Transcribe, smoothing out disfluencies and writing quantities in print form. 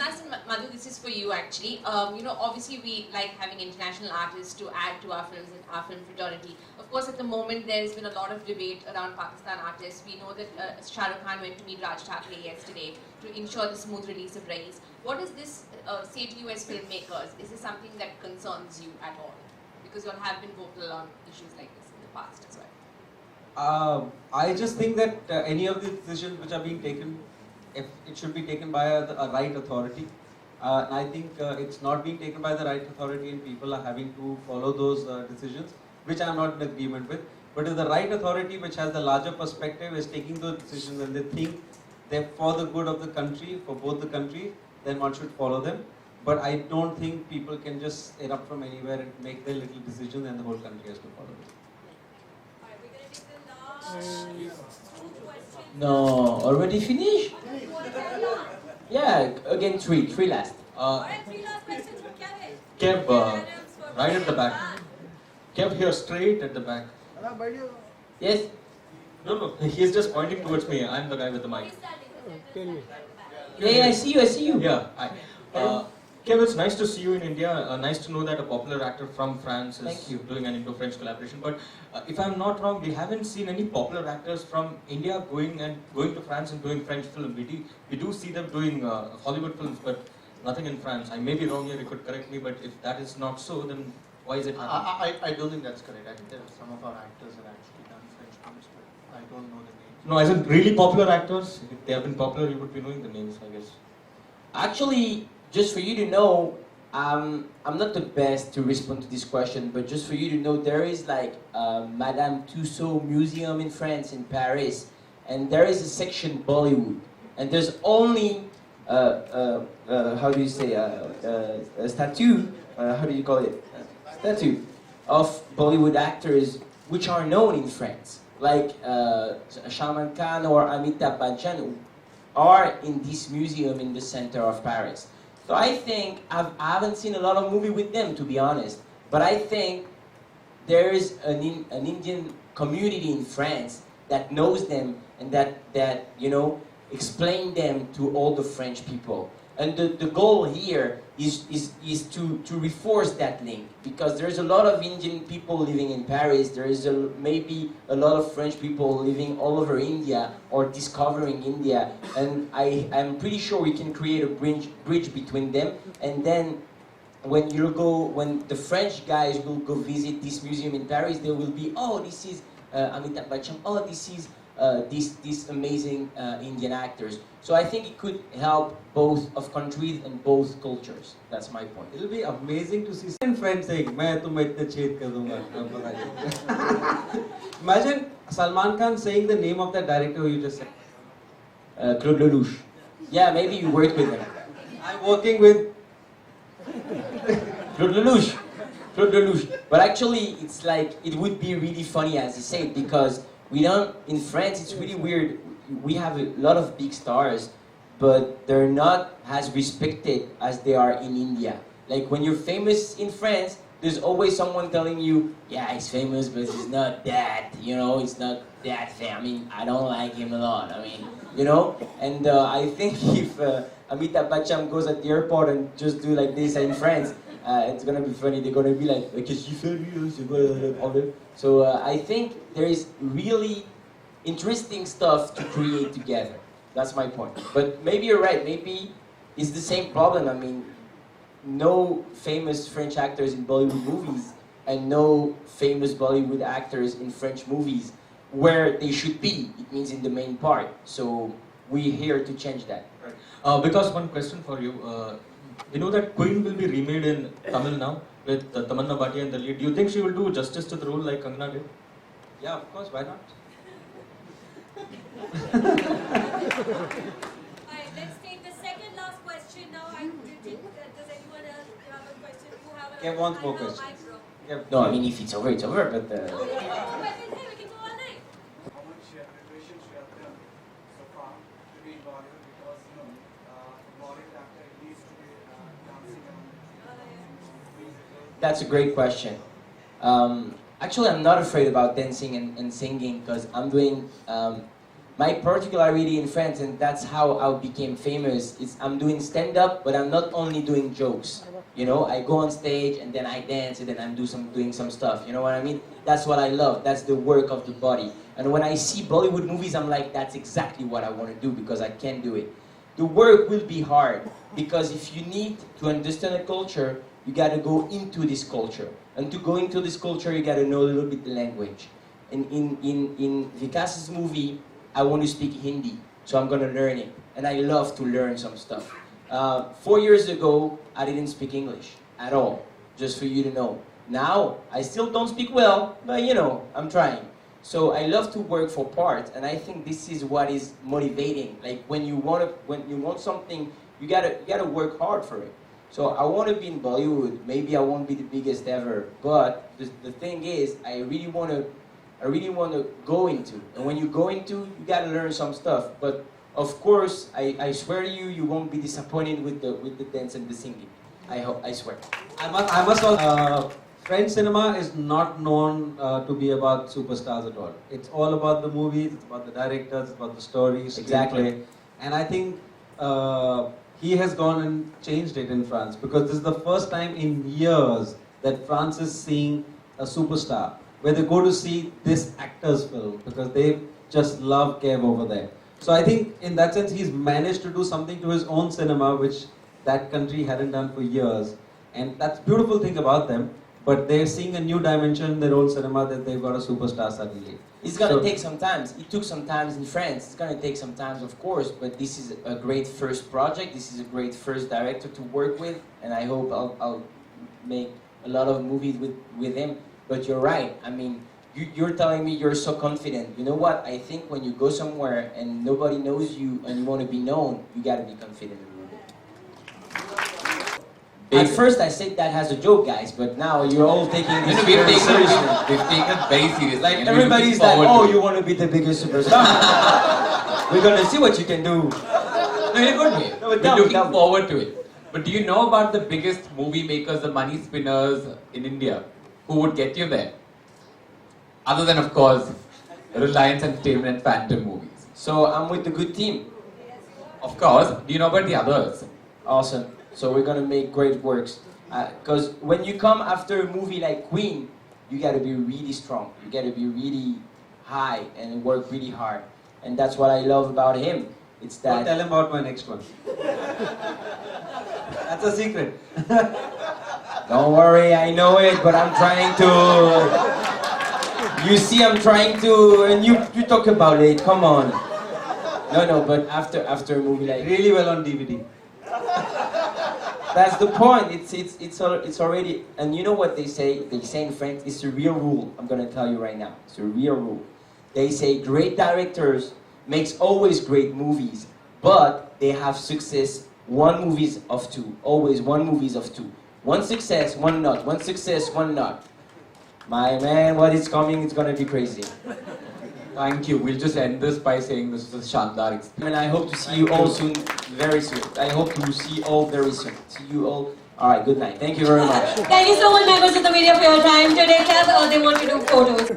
Madhu, this is for you actually. Obviously we like having international artists to add to our films and our film fraternity. Of course, at the moment there's been a lot of debate around Pakistan artists. We know that Shah Rukh Khan went to meet Raj Thakre yesterday to ensure the smooth release of Raees. What does this say to you as filmmakers? Is this something that concerns you at all? Because you all have been vocal on issues like this in the past as well. I just think that any of the decisions which are being taken, if it should be taken by a right authority. And I think it's not being taken by the right authority and people are having to follow those decisions, which I am not in agreement with. But if the right authority, which has the larger perspective, is taking those decisions and they think they're for the good of the country, for both the countries, then one should follow them. But I don't think people can just erupt from anywhere and make their little decisions and the whole country has to follow it. No, already finished? Yeah, again three last. Kev, right at the back. Kev here, straight at the back. Yes? No, he's just pointing towards me. I'm the guy with the mic. Yeah, I see you. Yeah, Kev, it's nice to see you in India. Nice to know that a popular actor from France is doing an Indo-French collaboration. But if I'm not wrong, we haven't seen any popular actors from India going to France and doing French film. We do see them doing Hollywood films, but nothing in France. I may be wrong here. You could correct me, but if that is not so, then why is it happening? I don't think that's correct. I think there are some of our actors have actually done French films, but I don't know the names. No, as in really popular actors. If they have been popular, you would be knowing the names, I guess. Actually, just for you to know, I'm not the best to respond to this question, but just for you to know, there is like Madame Tussauds Museum in France, in Paris, and there is a section Bollywood, and there's only how do you say a statue? How do you call it? Statue of Bollywood actors which are known in France, like Salman Khan or Amitabh Bachchan, are in this museum in the center of Paris. So I think, I haven't seen a lot of movies with them, to be honest, but I think there is an Indian community in France that knows them and that explain them to all the French people. And the goal here is to reinforce that link, because there's a lot of Indian people living in Paris, there is maybe a lot of French people living all over India or discovering India, and I'm pretty sure we can create a bridge between them, and then when the French guys will go visit this museum in Paris, they will be, oh, this is Amitabh Bachchan, oh, this is these amazing Indian actors. So I think it could help both of countries and both cultures. That's my point. It'll be amazing to see some friends saying, "मैं तुम्हें इतने छेद कर दूँगा." Imagine Salman Khan saying the name of that director who you just said. Claude Lelouch. Yeah, maybe you worked with him. I'm working with Claude Lelouch. Claude Lelouch. But actually, it's like, it would be really funny, as you said, because we don't, in France, it's really weird. We have a lot of big stars, but they're not as respected as they are in India. Like when you're famous in France, there's always someone telling you, yeah, he's famous, but he's not that, it's not that famous. I mean, I don't like him a lot. I mean, and I think if Amitabh Bachchan goes at the airport and just do like this in France, it's gonna be funny. They're gonna be like, qu'est-ce que tu fais lui? C'est quoi le problème? So I think there is really interesting stuff to create together. That's my point. But maybe you're right. Maybe it's the same problem. I mean, no famous French actors in Bollywood movies and no famous Bollywood actors in French movies where they should be. It means in the main part. So we're here to change that. Right. Because one question for you. You know that Queen will be remade in Tamil now with Tamanna Bhatia in the lead. Do you think she will do justice to the role like Kangana did? Yeah, of course. Why not? Alright, let's take the second last question now. Does anyone else have a question? You have Kev wants more questions. No, I mean, if it's over, it's over. But We can go all night. How much preparation should have done so far to be in Bollywood, because Bollywood actor needs to be dancing around. that's a great question. Actually, I'm not afraid about dancing and singing, because I'm doing my particularity in France, and that's how I became famous, is I'm doing stand-up, but I'm not only doing jokes. You know, I go on stage and then I dance and then I'm doing some stuff. You know what I mean? That's what I love. That's the work of the body. And when I see Bollywood movies, I'm like, that's exactly what I want to do because I can do it. The work will be hard because if you need to understand a culture, you got to go into this culture. And to go into this culture, you got to know a little bit the language. And in Vikas's movie, I want to speak Hindi, so I'm going to learn it. And I love to learn some stuff. 4 years ago, I didn't speak English at all, just for you to know. Now, I still don't speak well, but you know, I'm trying. So I love to work for part, and I think this is what is motivating. Like when you want something, you gotta work hard for it. So I want to be in Bollywood. Maybe I won't be the biggest ever, but the thing is, I really want to go into. And when you go into, you gotta learn some stuff. But of course, I swear to you, you won't be disappointed with the dance and the singing. I swear. I must also, French cinema is not known to be about superstars at all. It's all about the movies, it's about the directors, it's about the stories, Exactly. screenplay. And I think he has gone and changed it in France because this is the first time in years that France is seeing a superstar where they go to see this actor's film because they just love Kev over there. So I think in that sense he's managed to do something to his own cinema which that country hadn't done for years. And that's the beautiful thing about them. But they're seeing a new dimension in their own cinema that they've got a superstar suddenly. It's gonna take some time. It took some time in France. It's gonna take some time, of course. But this is a great first project. This is a great first director to work with, and I hope I'll make a lot of movies with him. But you're right. I mean, you're telling me you're so confident. You know what? I think when you go somewhere and nobody knows you and you want to be known, you gotta be confident. At first I said that as a joke, guys, but now you're all taking this We've very seriously. taken it very seriously. Like and we're everybody's looking like, forward oh, to you it. want to be the biggest superstar? We're gonna see what you can do. No, in a good way. No, but We're tell me, looking tell me. forward to it. But do you know about the biggest movie makers, the money spinners in India, who would get you there? Other than, of course, Reliance Entertainment and Phantom movies. So I'm with the good team. Of course. Do you know about the others? Awesome. So we're gonna make great works. Because when you come after a movie like Queen, you gotta be really strong. You gotta be really high and work really hard. And that's what I love about him. It's Don't that. tell him about my next one. That's a secret. Don't worry, I know it, but I'm trying to. You see, I'm trying to, and you talk about it. Come on. No, but after a movie like Really well on DVD. that's the point. It's already, and you know what they say? They say in French, it's a real rule. I'm gonna tell you right now. It's a real rule. They say great directors makes always great movies, but they have success. One movies of two. Always one movies of two. One success, one not. One success, one not. My man, what is coming? It's gonna be crazy. Thank you. We'll just end this by saying this was a Shandar experience. And I hope to see you all soon, very soon. I hope to see you all very soon. See you all. All right, good night. Thank you very much. Thank you so much, members of the media, for your time today. Kev, they want to do photos.